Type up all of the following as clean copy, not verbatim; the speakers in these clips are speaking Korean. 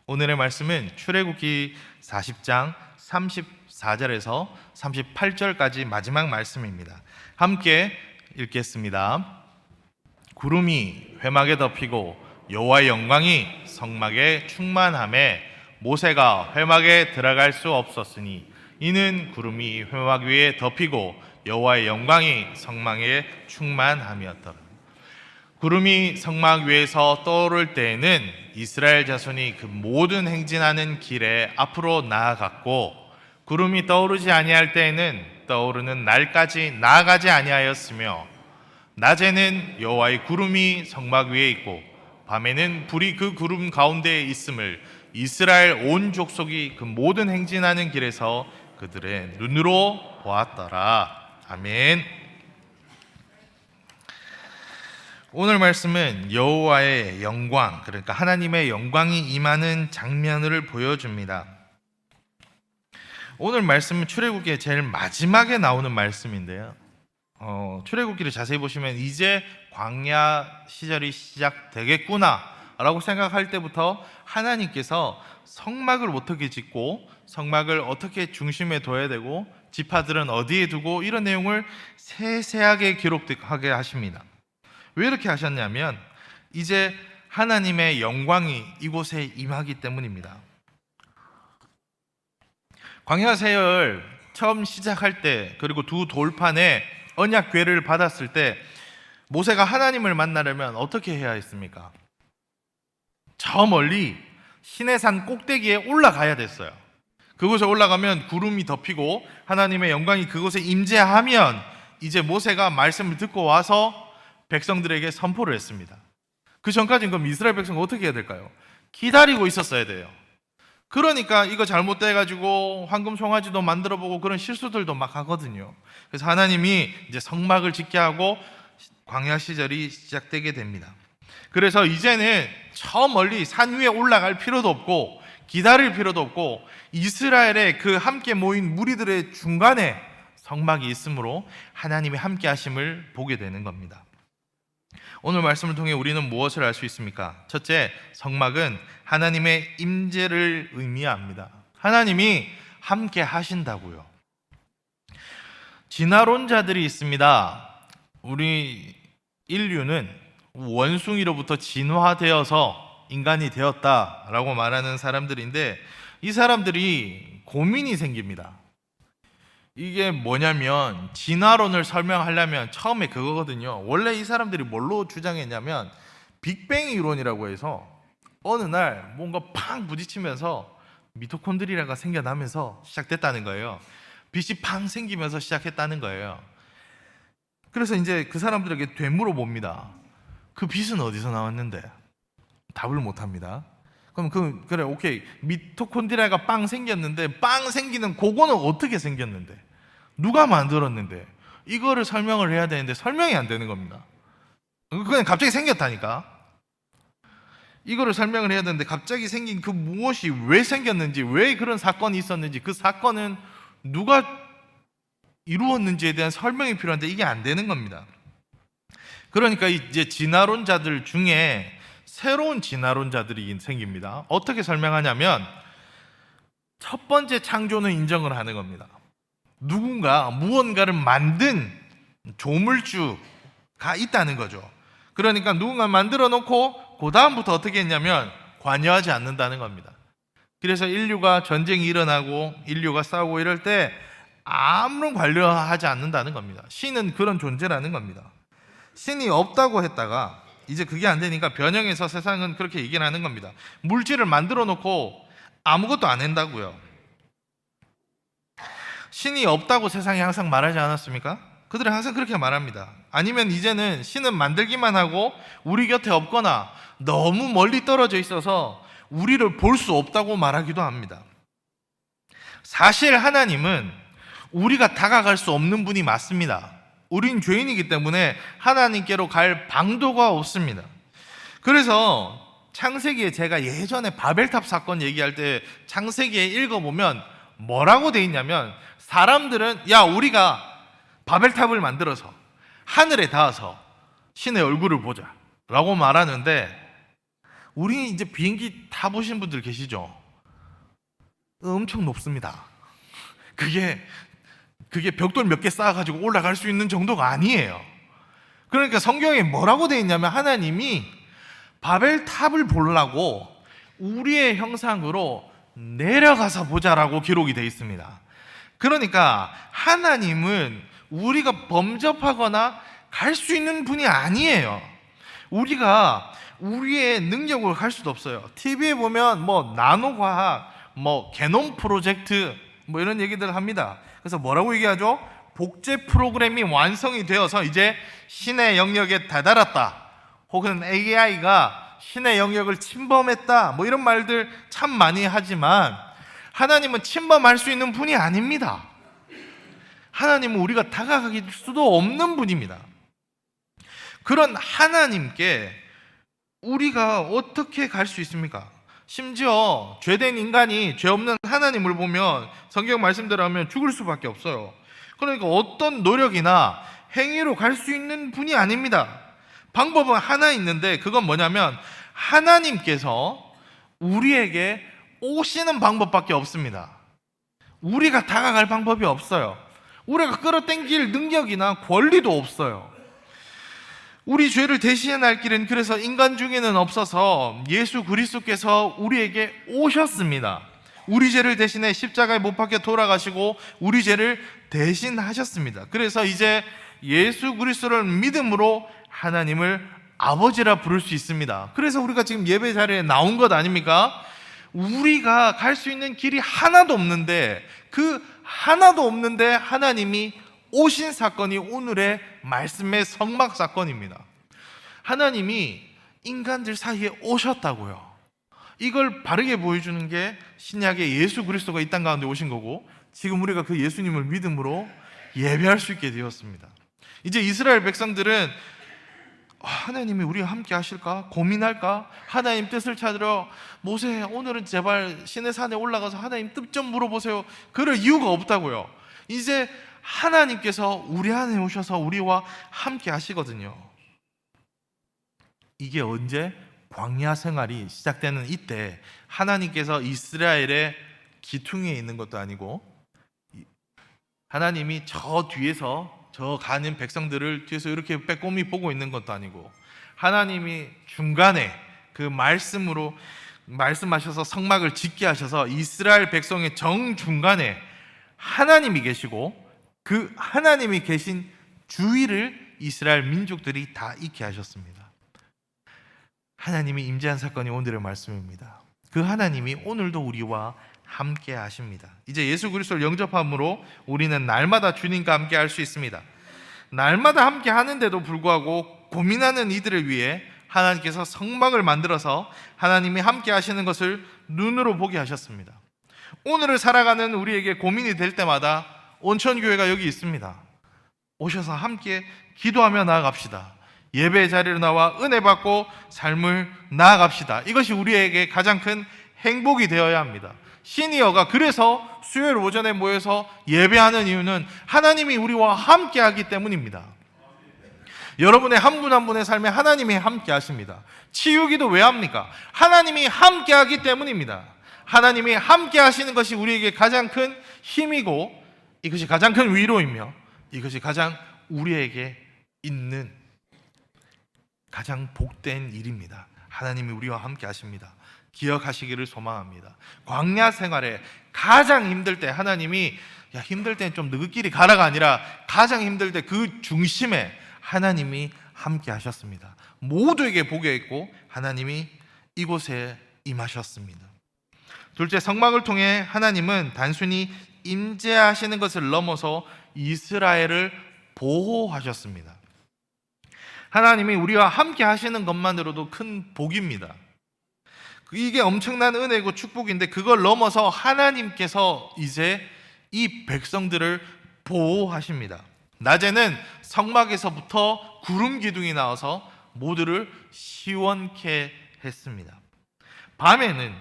오늘의 말씀은 출애굽기 40장 34절에서 38절까지 마지막 말씀입니다. 함께 읽겠습니다. 구름이 회막에 덮이고 여호와의 영광이 성막에 충만하매 모세가 회막에 들어갈 수 없었으니 이는 구름이 회막 위에 덮이고 여호와의 영광이 성막에 충만함이었더라. 구름이 성막 위에서 떠오를 때에는 이스라엘 자손이 그 모든 행진하는 길에 앞으로 나아갔고, 구름이 떠오르지 아니할 때에는 떠오르는 날까지 나아가지 아니하였으며, 낮에는 여호와의 구름이 성막 위에 있고 밤에는 불이 그 구름 가운데에 있음을 이스라엘 온 족속이 그 모든 행진하는 길에서 그들의 눈으로 보았더라. 아멘. 오늘 말씀은 여호와의 영광, 그러니까 하나님의 영광이 임하는 장면을 보여줍니다. 오늘 말씀은 출애굽기의 제일 마지막에 나오는 말씀인데요. 출애굽기를 자세히 보시면 이제 광야 시절이 시작되겠구나 라고 생각할 때부터 하나님께서 성막을 어떻게 짓고 성막을 어떻게 중심에 둬야 되고 지파들은 어디에 두고 이런 내용을 세세하게 기록하게 하십니다. 왜 이렇게 하셨냐면 이제 하나님의 영광이 이곳에 임하기 때문입니다. 광야 세월 처음 시작할 때, 그리고 두 돌판에 언약 궤를 받았을 때 모세가 하나님을 만나려면 어떻게 해야 했습니까? 저 멀리 시내산 꼭대기에 올라가야 됐어요. 그곳에 올라가면 구름이 덮이고 하나님의 영광이 그곳에 임재하면 이제 모세가 말씀을 듣고 와서 백성들에게 선포를 했습니다. 그 전까지는 그럼 이스라엘 백성은 어떻게 해야 될까요? 기다리고 있었어야 돼요. 그러니까 이거 잘못돼가지고 황금 송아지도 만들어보고 그런 실수들도 막 하거든요. 그래서 하나님이 이제 성막을 짓게 하고 광야 시절이 시작되게 됩니다. 그래서 이제는 저 멀리 산 위에 올라갈 필요도 없고 기다릴 필요도 없고 이스라엘의 그 함께 모인 무리들의 중간에 성막이 있으므로 하나님의 함께 하심을 보게 되는 겁니다. 오늘 말씀을 통해 우리는 무엇을 알 수 있습니까? 첫째, 성막은 하나님의 임재를 의미합니다. 하나님이 함께 하신다고요. 진화론자들이 있습니다. 우리 인류는 원숭이로부터 진화되어서 인간이 되었다라고 말하는 사람들인데, 이 사람들이 고민이 생깁니다. 이게 뭐냐면 진화론을 설명하려면 처음에 그거거든요. 원래 이 사람들이 뭘로 주장했냐면 빅뱅 이론이라고 해서 어느 날 뭔가 팡 부딪히면서 미토콘드리아가 생겨나면서 시작됐다는 거예요. 빛이 팡 생기면서 시작했다는 거예요. 그래서 이제 그 사람들에게 되물어 봅니다. 그 빛은 어디서 나왔는데? 답을 못 합니다. 그럼 그래, 오케이, 미토콘드리아가 빵 생겼는데 빵 생기는 그거는 어떻게 생겼는데? 누가 만들었는데? 이거를 설명을 해야 되는데 설명이 안 되는 겁니다. 그냥 갑자기 생겼다니까. 이거를 설명을 해야 되는데 갑자기 생긴 그 무엇이 왜 생겼는지, 왜 그런 사건이 있었는지, 그 사건은 누가 이루었는지에 대한 설명이 필요한데 이게 안 되는 겁니다. 그러니까 이제 진화론자들 중에 새로운 진화론자들이 생깁니다. 어떻게 설명하냐면 첫 번째 창조는 인정을 하는 겁니다. 누군가 무언가를 만든 조물주가 있다는 거죠. 그러니까 누군가 만들어 놓고 그 다음부터 어떻게 했냐면 관여하지 않는다는 겁니다. 그래서 인류가 전쟁이 일어나고 인류가 싸우고 이럴 때 아무런 관여하지 않는다는 겁니다. 신은 그런 존재라는 겁니다. 신이 없다고 했다가 이제 그게 안 되니까 변형해서 세상은 그렇게 얘기를 하는 겁니다. 물질을 만들어 놓고 아무것도 안 한다고요. 신이 없다고 세상에 항상 말하지 않았습니까? 그들은 항상 그렇게 말합니다. 아니면 이제는 신은 만들기만 하고 우리 곁에 없거나 너무 멀리 떨어져 있어서 우리를 볼 수 없다고 말하기도 합니다. 사실 하나님은 우리가 다가갈 수 없는 분이 맞습니다. 우린 죄인이기 때문에 하나님께로 갈 방도가 없습니다. 그래서 창세기에 제가 예전에 바벨탑 사건 얘기할 때 창세기에 읽어보면 뭐라고 돼 있냐면 사람들은 야, 우리가 바벨탑을 만들어서 하늘에 닿아서 신의 얼굴을 보자 라고 말하는데 우리 이제 비행기 타보신 분들 계시죠? 엄청 높습니다. 그게 벽돌 몇 개 쌓아가지고 올라갈 수 있는 정도가 아니에요. 그러니까 성경에 뭐라고 되어 있냐면 하나님이 바벨탑을 보려고 우리의 형상으로 내려가서 보자라고 기록이 되어 있습니다. 그러니까 하나님은 우리가 범접하거나 갈 수 있는 분이 아니에요. 우리가 우리의 능력으로 갈 수도 없어요. TV에 보면 뭐 나노과학, 뭐 게놈 프로젝트 뭐 이런 얘기들 합니다. 그래서 뭐라고 얘기하죠? 복제 프로그램이 완성이 되어서 이제 신의 영역에 다다랐다, 혹은 AI가 신의 영역을 침범했다, 뭐 이런 말들 참 많이 하지만 하나님은 침범할 수 있는 분이 아닙니다. 하나님은 우리가 다가갈 수도 없는 분입니다. 그런 하나님께 우리가 어떻게 갈 수 있습니까? 심지어 죄된 인간이 죄 없는 하나님을 보면 성경 말씀대로 하면 죽을 수밖에 없어요. 그러니까 어떤 노력이나 행위로 갈 수 있는 분이 아닙니다. 방법은 하나 있는데 그건 뭐냐면 하나님께서 우리에게 오시는 방법밖에 없습니다. 우리가 다가갈 방법이 없어요. 우리가 끌어당길 능력이나 권리도 없어요. 우리 죄를 대신할 길은 그래서 인간 중에는 없어서 예수 그리스도께서 우리에게 오셨습니다. 우리 죄를 대신해 십자가에 못 박혀 돌아가시고 우리 죄를 대신하셨습니다. 그래서 이제 예수 그리스도를 믿음으로 하나님을 아버지라 부를 수 있습니다. 그래서 우리가 지금 예배 자리에 나온 것 아닙니까? 우리가 갈 수 있는 길이 하나도 없는데 그 하나도 없는데 하나님이 오신 사건이 오늘의 말씀의 성막 사건입니다. 하나님이 인간들 사이에 오셨다고요. 이걸 바르게 보여주는 게 신약의 예수 그리스도가 이 땅 가운데 오신 거고, 지금 우리가 그 예수님을 믿음으로 예배할 수 있게 되었습니다. 이제 이스라엘 백성들은 하나님이 우리와 함께 하실까? 고민할까? 하나님 뜻을 찾으러 모세, 오늘은 제발 시내산에 올라가서 하나님 뜻 좀 물어보세요. 그럴 이유가 없다고요. 이제 하나님께서 우리 안에 오셔서 우리와 함께 하시거든요. 이게 언제? 광야 생활이 시작되는 이때 하나님께서 이스라엘의 기퉁에 있는 것도 아니고, 하나님이 저 뒤에서 저 가는 백성들을 뒤에서 이렇게 빼꼼히 보고 있는 것도 아니고, 하나님이 중간에 그 말씀으로 말씀하셔서 성막을 짓게 하셔서 이스라엘 백성의 정중간에 하나님이 계시고 그 하나님이 계신 주위를 이스라엘 민족들이 다 있게 하셨습니다. 하나님이 임재한 사건이 오늘의 말씀입니다. 그 하나님이 오늘도 우리와 함께 하십니다. 이제 예수 그리스도를 영접함으로 우리는 날마다 주님과 함께 할 수 있습니다. 날마다 함께 하는데도 불구하고 고민하는 이들을 위해 하나님께서 성막을 만들어서 하나님이 함께 하시는 것을 눈으로 보게 하셨습니다. 오늘을 살아가는 우리에게 고민이 될 때마다 온천교회가 여기 있습니다. 오셔서 함께 기도하며 나아갑시다. 예배의 자리로 나와 은혜 받고 삶을 나아갑시다. 이것이 우리에게 가장 큰 행복이 되어야 합니다. 시니어가 그래서 수요일 오전에 모여서 예배하는 이유는 하나님이 우리와 함께 하기 때문입니다. 여러분의 한 분 한 분의 삶에 하나님이 함께 하십니다. 치유기도 왜 합니까? 하나님이 함께 하기 때문입니다. 하나님이 함께 하시는 것이 우리에게 가장 큰 힘이고, 이것이 가장 큰 위로이며, 이것이 가장 우리에게 있는 가장 복된 일입니다. 하나님이 우리와 함께 하십니다. 기억하시기를 소망합니다. 광야 생활에 가장 힘들 때 하나님이 힘들 때는 좀 너희끼리 가라가 아니라 가장 힘들 때 그 중심에 하나님이 함께 하셨습니다. 모두에게 복이 있고 하나님이 이곳에 임하셨습니다. 둘째, 성막을 통해 하나님은 단순히 임재하시는 것을 넘어서 이스라엘을 보호하셨습니다. 하나님이 우리와 함께 하시는 것만으로도 큰 복입니다. 이게 엄청난 은혜고 축복인데 그걸 넘어서 하나님께서 이제 이 백성들을 보호하십니다. 낮에는 성막에서부터 구름 기둥이 나와서 모두를 시원케 했습니다. 밤에는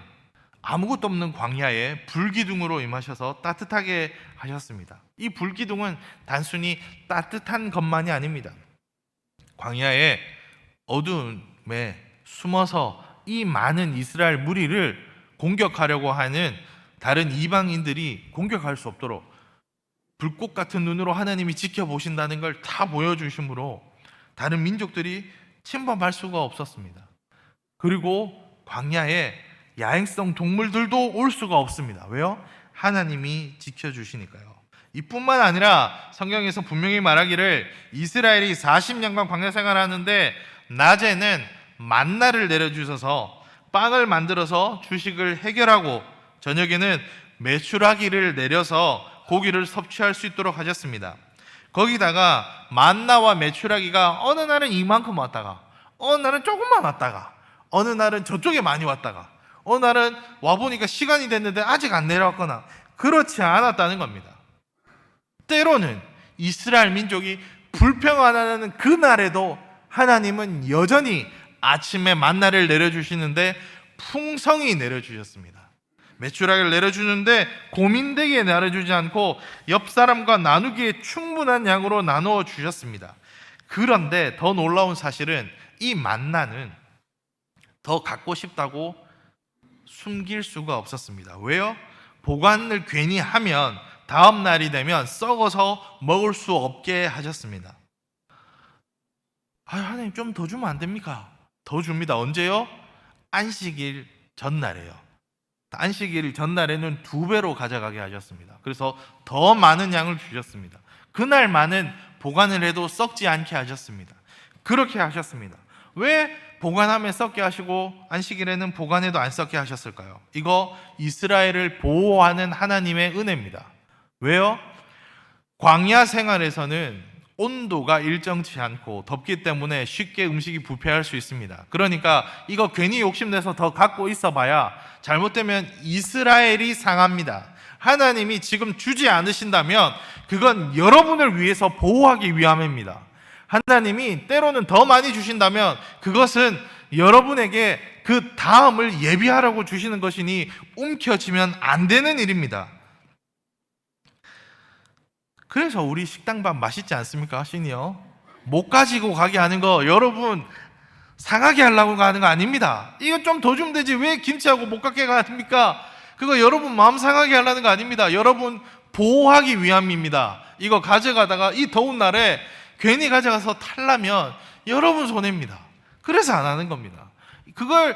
아무것도 없는 광야에 불기둥으로 임하셔서 따뜻하게 하셨습니다. 이 불기둥은 단순히 따뜻한 것만이 아닙니다. 광야에 어두움에 숨어서 이 많은 이스라엘 무리를 공격하려고 하는 다른 이방인들이 공격할 수 없도록 불꽃 같은 눈으로 하나님이 지켜보신다는 걸 다 보여주심으로 다른 민족들이 침범할 수가 없었습니다. 그리고 광야에 야행성 동물들도 올 수가 없습니다. 왜요? 하나님이 지켜주시니까요. 이뿐만 아니라 성경에서 분명히 말하기를 이스라엘이 40년간 광야 생활하는데 낮에는 만나를 내려주셔서 빵을 만들어서 주식을 해결하고 저녁에는 메추라기를 내려서 고기를 섭취할 수 있도록 하셨습니다. 거기다가 만나와 메추라기가 어느 날은 이만큼 왔다가 어느 날은 조금만 왔다가 어느 날은 저쪽에 많이 왔다가 어느 날은 와보니까 시간이 됐는데 아직 안 내려왔거나 그렇지 않았다는 겁니다. 때로는 이스라엘 민족이 불평하는 그날에도 하나님은 여전히 아침에 만나를 내려주시는데 풍성히 내려주셨습니다. 메추라기를 내려주는데 고민되게 내려주지 않고 옆 사람과 나누기에 충분한 양으로 나누어 주셨습니다. 그런데 더 놀라운 사실은 이 만나는 더 갖고 싶다고 숨길 수가 없었습니다. 왜요? 보관을 괜히 하면 다음 날이 되면 썩어서 먹을 수 없게 하셨습니다. 하나님 좀 더 주면 안 됩니까? 더 줍니다. 언제요? 안식일 전날에요. 안식일 전날에는 2배로 가져가게 하셨습니다. 그래서 더 많은 양을 주셨습니다. 그날만은 보관을 해도 썩지 않게 하셨습니다. 그렇게 하셨습니다. 왜 보관하면 썩게 하시고 안식일에는 보관해도 안 썩게 하셨을까요? 이거 이스라엘을 보호하는 하나님의 은혜입니다. 왜요? 광야 생활에서는 온도가 일정치 않고 덥기 때문에 쉽게 음식이 부패할 수 있습니다. 그러니까 이거 괜히 욕심내서 더 갖고 있어봐야 잘못되면 이스라엘이 상합니다. 하나님이 지금 주지 않으신다면 그건 여러분을 위해서 보호하기 위함입니다. 하나님이 때로는 더 많이 주신다면 그것은 여러분에게 그 다음을 예비하라고 주시는 것이니 움켜쥐면 안 되는 일입니다. 그래서 우리 식당밥 맛있지 않습니까? 시니어 못 가지고 가게 하는 거 여러분 상하게 하려고 하는 거 아닙니다. 이거 좀 더 주면 되지 왜 김치하고 못 갖게 가십니까? 그거 여러분 마음 상하게 하려는 거 아닙니다. 여러분 보호하기 위함입니다. 이거 가져가다가 이 더운 날에 괜히 가져가서 탈라면 여러분 손해입니다. 그래서 안 하는 겁니다. 그걸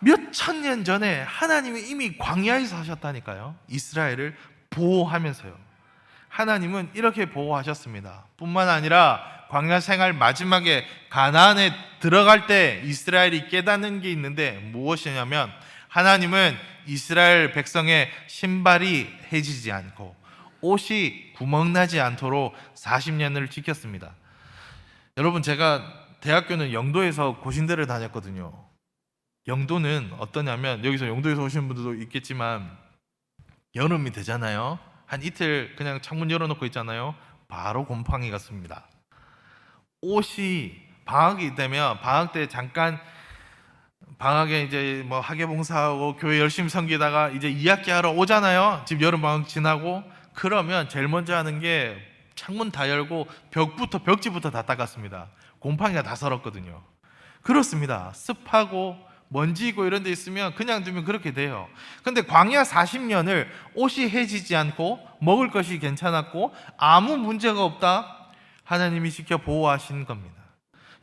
몇 천 년 전에 하나님이 이미 광야에서 하셨다니까요. 이스라엘을 보호하면서요. 하나님은 이렇게 보호하셨습니다. 뿐만 아니라 광야 생활 마지막에 가나안에 들어갈 때 이스라엘이 깨닫는 게 있는데 무엇이냐면 하나님은 이스라엘 백성의 신발이 해지지 않고 옷이 구멍나지 않도록 40년을 지켰습니다. 여러분 제가 대학교는 영도에서 고신대를 다녔거든요. 영도는 어떠냐면 여기서 영도에서 오시는 분들도 있겠지만 여름이 되잖아요. 한 이틀 그냥 창문 열어놓고 있잖아요. 바로 곰팡이 같습니다. 옷이 방학이 되면 방학 때 잠깐 방학에 이제 뭐 학예봉사하고 교회 열심히 섬기다가 이제 2학기 하러 오잖아요. 집 여름 방학 지나고 그러면 제일 먼저 하는 게 창문 다 열고 벽지부터 다 닦았습니다. 곰팡이가 다 살았거든요. 그렇습니다. 습하고 먼지고 이런 데 있으면 그냥 두면 그렇게 돼요. 근데 광야 40년을 옷이 해지지 않고 먹을 것이 괜찮았고 아무 문제가 없다. 하나님이 지켜 보호하신 겁니다.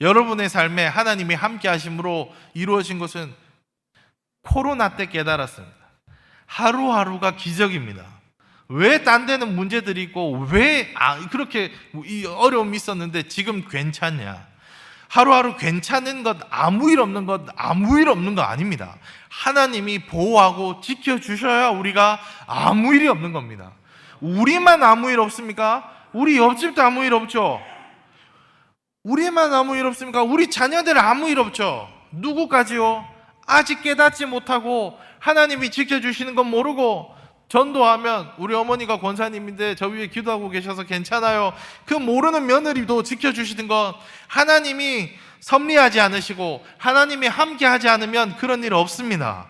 여러분의 삶에 하나님이 함께 하심으로 이루어진 것은 코로나 때 깨달았습니다. 하루하루가 기적입니다. 왜 딴 데는 문제들이 있고 왜 그렇게 어려움이 있었는데 지금 괜찮냐? 하루하루 괜찮은 것, 아무 일 없는 것 아닙니다. 하나님이 보호하고 지켜주셔야 우리가 아무 일이 없는 겁니다. 우리만 아무 일 없습니까? 우리 옆집도 아무 일 없죠? 우리만 아무 일 없습니까? 우리 자녀들 아무 일 없죠? 누구까지요? 아직 깨닫지 못하고 하나님이 지켜주시는 건 모르고 전도하면 우리 어머니가 권사님인데 저 위에 기도하고 계셔서 괜찮아요. 그 모르는 며느리도 지켜주시는 건 하나님이 섭리하지 않으시고 하나님이 함께하지 않으면 그런 일 없습니다.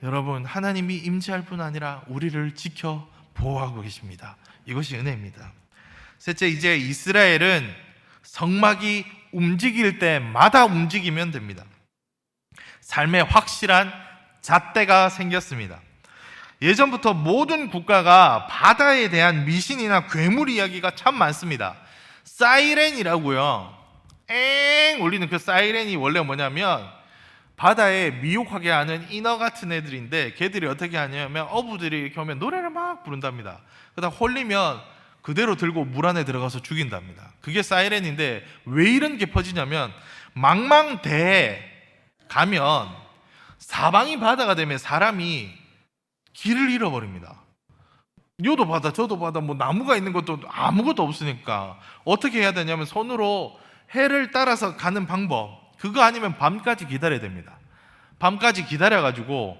여러분 하나님이 임재할 뿐 아니라 우리를 지켜 보호하고 계십니다. 이것이 은혜입니다. 셋째, 이제 이스라엘은 성막이 움직일 때마다 움직이면 됩니다. 삶에 확실한 잣대가 생겼습니다. 예전부터 모든 국가가 바다에 대한 미신이나 괴물 이야기가 참 많습니다. 사이렌이라고요. 엥 울리는 그 사이렌이 원래 뭐냐면 바다에 미혹하게 하는 인어 같은 애들인데, 걔들이 어떻게 하냐면 어부들이 이렇게 오면 노래를 막 부른답니다. 그러다 홀리면 그대로 들고 물 안에 들어가서 죽인답니다. 그게 사이렌인데, 왜 이런 게 퍼지냐면 망망대해에 가면 사방이 바다가 되면 사람이 길을 잃어버립니다. 요도 바다 저도 바다, 뭐 나무가 있는 것도 아무것도 없으니까 어떻게 해야 되냐면 손으로 해를 따라서 가는 방법, 그거 아니면 밤까지 기다려야 됩니다. 밤까지 기다려가지고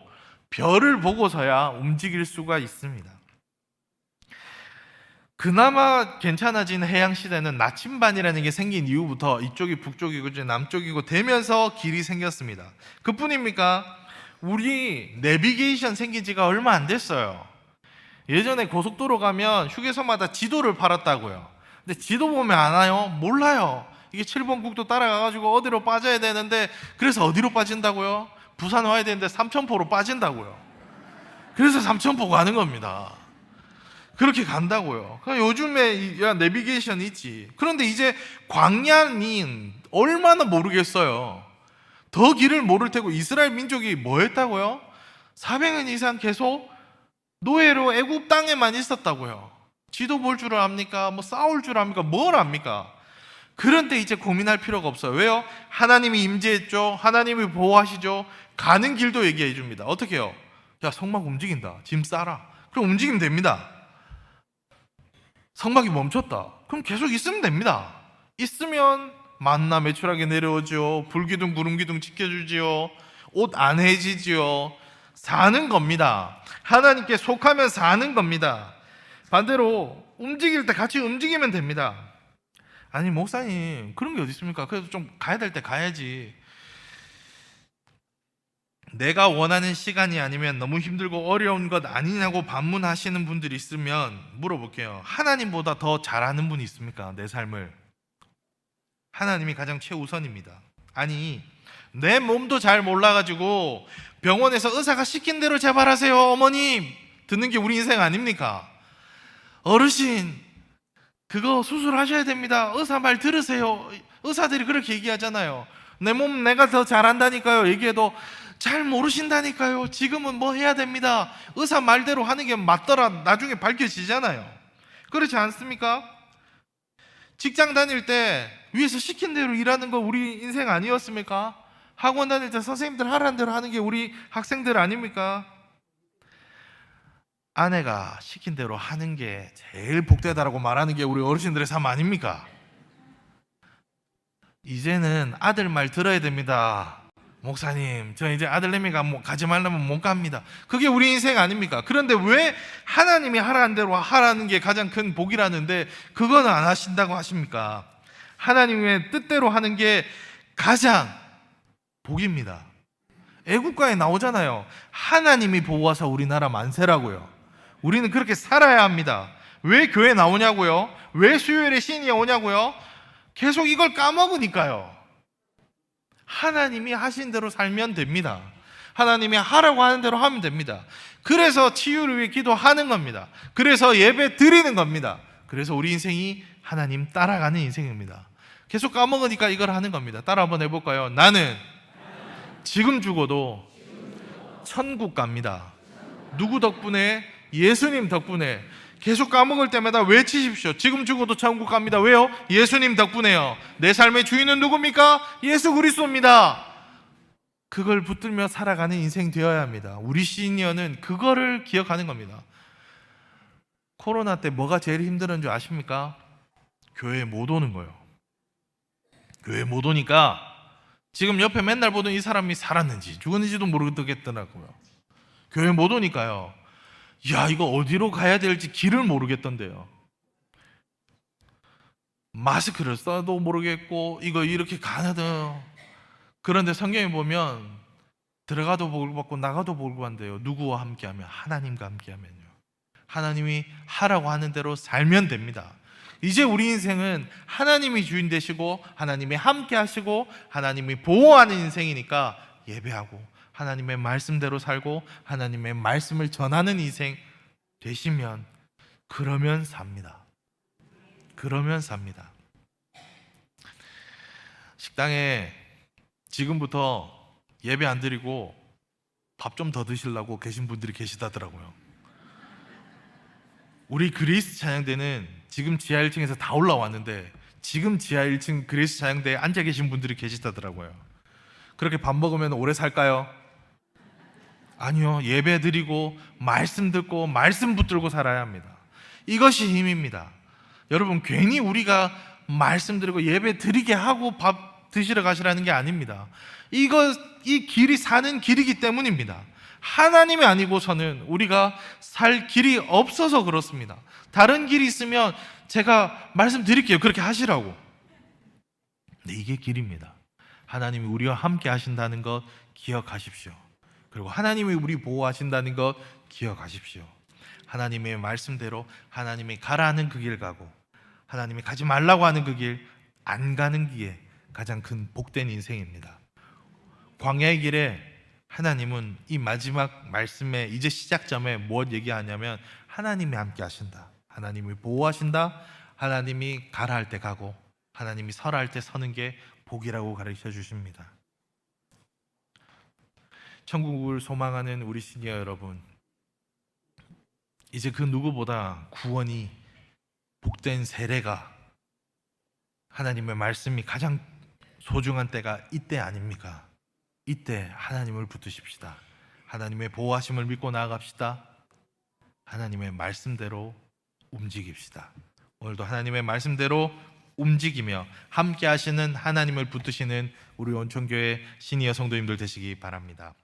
별을 보고서야 움직일 수가 있습니다. 그나마 괜찮아진 해양시대는 나침반이라는 게 생긴 이후부터 이쪽이 북쪽이고 남쪽이고 되면서 길이 생겼습니다. 그뿐입니까? 우리 내비게이션 생긴 지가 얼마 안 됐어요. 예전에 고속도로 가면 휴게소마다 지도를 팔았다고요. 근데 지도 보면 아나요? 몰라요. 이게 7번 국도 따라가가지고 어디로 빠져야 되는데, 그래서 어디로 빠진다고요? 부산 와야 되는데 삼천포로 빠진다고요. 그래서 삼천포 가는 겁니다. 그렇게 간다고요. 요즘에 내비게이션 있지. 그런데 이제 광야인 얼마나 모르겠어요. 더 길을 모를 테고. 이스라엘 민족이 뭐 했다고요? 400년 이상 계속 노예로 애굽 땅에만 있었다고요. 지도 볼 줄 압니까? 뭐 싸울 줄 압니까? 뭘 압니까? 그런데 이제 고민할 필요가 없어요. 왜요? 하나님이 임재했죠. 하나님이 보호하시죠. 가는 길도 얘기해 줍니다. 어떻게 해요? 야, 성막 움직인다. 짐 싸라. 그럼 움직이면 됩니다. 성막이 멈췄다. 그럼 계속 있으면 됩니다. 있으면 만나 매출하게 내려오죠. 불기둥 구름기둥 지켜주지요. 옷 안 해지지요. 사는 겁니다. 하나님께 속하면 사는 겁니다. 반대로 움직일 때 같이 움직이면 됩니다. 아니 목사님 그런 게 어디 있습니까? 그래도 좀 가야 될 때 가야지. 내가 원하는 시간이 아니면 너무 힘들고 어려운 것 아니냐고 반문하시는 분들이 있으면 물어볼게요. 하나님보다 더 잘하는 분이 있습니까? 내 삶을. 하나님이 가장 최우선입니다. 아니 내 몸도 잘 몰라가지고 병원에서 의사가 시킨 대로 제발 하세요 어머님 듣는 게 우리 인생 아닙니까? 어르신 그거 수술하셔야 됩니다. 의사 말 들으세요. 의사들이 그렇게 얘기하잖아요. 내 몸 내가 더 잘한다니까요. 얘기해도 잘 모르신다니까요. 지금은 뭐 해야 됩니다. 의사 말대로 하는 게 맞더라 나중에 밝혀지잖아요. 그렇지 않습니까? 직장 다닐 때 위에서 시킨 대로 일하는 거 우리 인생 아니었습니까? 학원 다닐 때 선생님들 하라는 대로 하는 게 우리 학생들 아닙니까? 아내가 시킨 대로 하는 게 제일 복되다라고 말하는 게 우리 어르신들의 삶 아닙니까? 이제는 아들 말 들어야 됩니다. 목사님 저 이제 아들내미가 가지 말라면 못 갑니다. 그게 우리 인생 아닙니까? 그런데 왜 하나님이 하라는 대로 하라는 게 가장 큰 복이라는데 그거는 안 하신다고 하십니까? 하나님의 뜻대로 하는 게 가장 복입니다. 애국가에 나오잖아요. 하나님이 보호하사 우리나라 만세라고요. 우리는 그렇게 살아야 합니다. 왜 교회 나오냐고요? 왜 수요일에 신이 오냐고요? 계속 이걸 까먹으니까요. 하나님이 하신 대로 살면 됩니다. 하나님이 하라고 하는 대로 하면 됩니다. 그래서 치유를 위해 기도하는 겁니다. 그래서 예배 드리는 겁니다. 그래서 우리 인생이 하나님 따라가는 인생입니다. 계속 까먹으니까 이걸 하는 겁니다. 따라 한번 해볼까요? 나는 지금 죽어도 천국 갑니다. 누구 덕분에? 예수님 덕분에. 계속 까먹을 때마다 외치십시오. 지금 죽어도 천국 갑니다. 왜요? 예수님 덕분에요. 내 삶의 주인은 누굽니까? 예수 그리스도입니다. 그걸 붙들며 살아가는 인생 되어야 합니다. 우리 시니어는 그거를 기억하는 겁니다. 코로나 때 뭐가 제일 힘든 줄 아십니까? 교회에 못 오는 거예요. 교회에 못 오니까 지금 옆에 맨날 보던 이 사람이 살았는지 죽었는지도 모르겠더라고요. 교회 못 오니까요. 야, 이거 어디로 가야 될지 길을 모르겠던데요. 마스크를 써도 모르겠고 이거 이렇게 가나도. 그런데 성경에 보면 들어가도 복을 받고 나가도 복을 받는데요. 누구와 함께하면? 하나님과 함께하면요. 하나님이 하라고 하는 대로 살면 됩니다. 이제 우리 인생은 하나님이 주인 되시고 하나님이 함께 하시고 하나님이 보호하는 인생이니까 예배하고 하나님의 말씀대로 살고 하나님의 말씀을 전하는 인생 되시면 그러면 삽니다. 그러면 삽니다. 식당에 지금부터 예배 안 드리고 밥 좀 더 드시려고 계신 분들이 계시다더라고요. 우리 그레이스 찬양대는 지금 지하 1층에서 다 올라왔는데 지금 지하 1층 그레이스 찬양대에 앉아 계신 분들이 계시다더라고요. 그렇게 밥 먹으면 오래 살까요? 아니요. 예배 드리고 말씀 듣고 말씀 붙들고 살아야 합니다. 이것이 힘입니다. 여러분, 괜히 우리가 말씀 드리고 예배 드리게 하고 밥 드시러 가시라는 게 아닙니다. 이 길이 사는 길이기 때문입니다. 하나님이 아니고서는 우리가 살 길이 없어서 그렇습니다. 다른 길이 있으면 제가 말씀드릴게요. 그렇게 하시라고. 근데 이게 길입니다. 하나님이 우리와 함께 하신다는 것 기억하십시오. 그리고 하나님이 우리 보호하신다는 것 기억하십시오. 하나님의 말씀대로 하나님이 가라는 그 길 가고 하나님이 가지 말라고 하는 그 길 안 가는 길에 가장 큰 복된 인생입니다. 광야의 길에 하나님은 이 마지막 말씀에 이제 시작점에 무엇 얘기하냐면 하나님이 함께 하신다, 하나님이 보호하신다, 하나님이 가라 할 때 가고 하나님이 서라 할 때 서는 게 복이라고 가르쳐 주십니다. 천국을 소망하는 우리 시니어 여러분, 이제 그 누구보다 구원이 복된 세례가 하나님의 말씀이 가장 소중한 때가 이때 아닙니까? 이때 하나님을 붙드십시다. 하나님의 보호하심을 믿고 나아갑시다. 하나님의 말씀대로 움직입시다. 오늘도 하나님의 말씀대로 움직이며 함께 하시는 하나님을 붙드시는 우리 온천교회 시니어 성도님들 되시기 바랍니다.